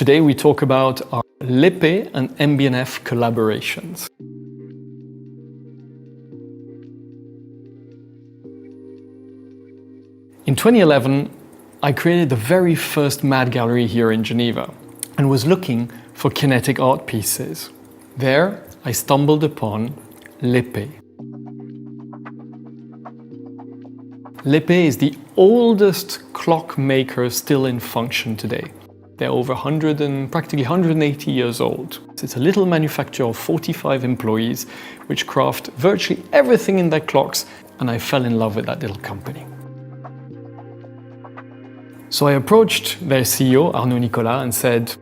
Today we talk about our Lippe and MB&F collaborations. In 2011, I created the very first Mad Gallery here in Geneva and was looking for kinetic art pieces. There, I stumbled upon Lippe. Lippe is the oldest clock maker still in function today. They're over 100 and practically 180 years old. It's a little manufacturer of 45 employees which craft virtually everything in their clocks, and I fell in love with that little company. So I approached their CEO, Arnaud Nicolas, and said,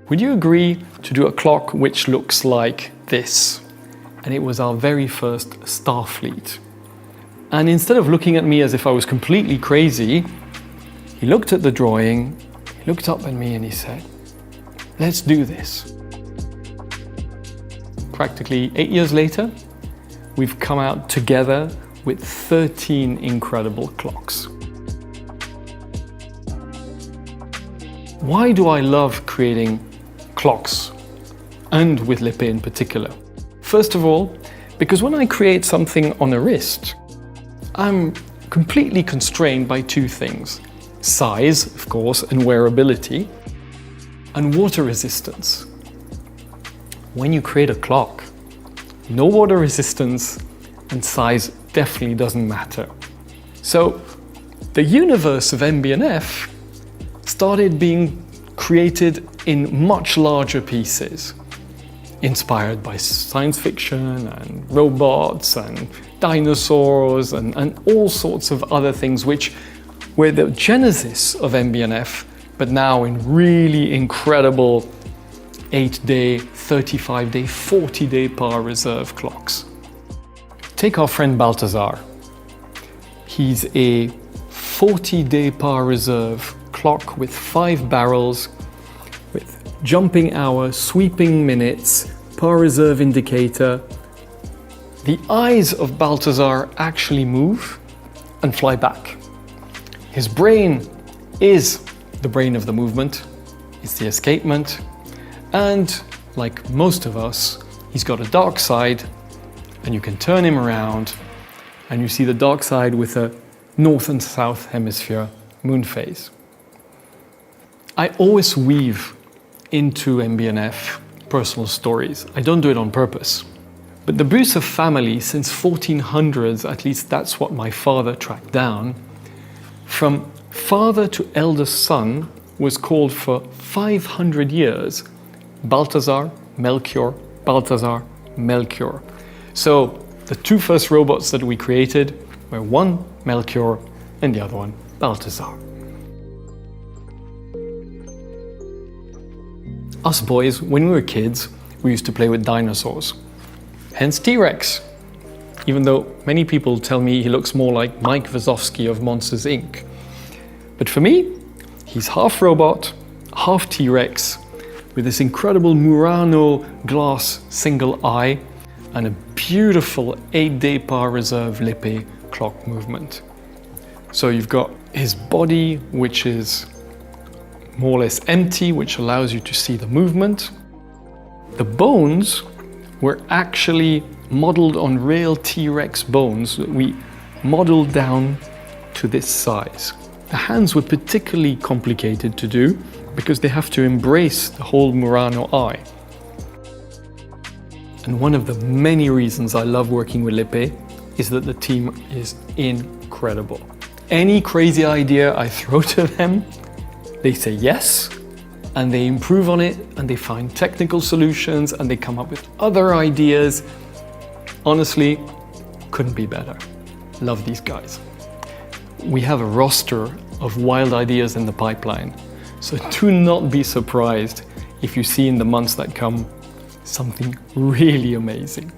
would you agree to do a clock which looks like this? And it was our very first Starfleet. And instead of looking at me as if I was completely crazy, he looked at the drawing, he looked up at me and he said, let's do this. Practically 8 years later, we've come out together with 13 incredible clocks. Why do I love creating clocks, and with Lippe in particular? First of all, because when I create something on a wrist, I'm completely constrained by two things: size, of course, and wearability, and water resistance. When you create a clock, no water resistance and size definitely doesn't matter. So the universe of MB&F started being created in much larger pieces, inspired by science fiction and robots and dinosaurs and all sorts of other things which were the genesis of MB&F, but now in really incredible 8-day, 35-day, 40-day power reserve clocks. Take our friend Balthazar. He's a 40-day power reserve clock with 5 barrels, with jumping hour, sweeping minutes, power reserve indicator. The eyes of Balthazar actually move and fly back. His brain is the brain of the movement, it's the escapement, and like most of us, he's got a dark side, and you can turn him around and you see the dark side with a north and south hemisphere moon phase. I always weave into MB&F personal stories. I don't do it on purpose. But the Bruce family, since 1400s, at least that's what my father tracked down, from father to eldest son was called for 500 years Balthazar, Melchior, Balthazar, Melchior. So the two first robots that we created were one Melchior and the other one Balthazar. Us boys, when we were kids, we used to play with dinosaurs. Hence T-Rex, even though many people tell me he looks more like Mike Wazowski of Monsters, Inc. But for me, he's half robot, half T-Rex, with this incredible Murano glass single eye and a beautiful 8-day power reserve Lippe clock movement. So you've got his body, which is more or less empty, which allows you to see the movement. The bones were actually modeled on real T-Rex bones that we modeled down to this size. The hands were particularly complicated to do because they have to embrace the whole Murano eye. And one of the many reasons I love working with Lippe is that the team is incredible. Any crazy idea I throw to them, they say yes, and they improve on it, and they find technical solutions, and they come up with other ideas. Honestly, couldn't be better. Love these guys. We have a roster of wild ideas in the pipeline, so do not be surprised if you see in the months that come something really amazing.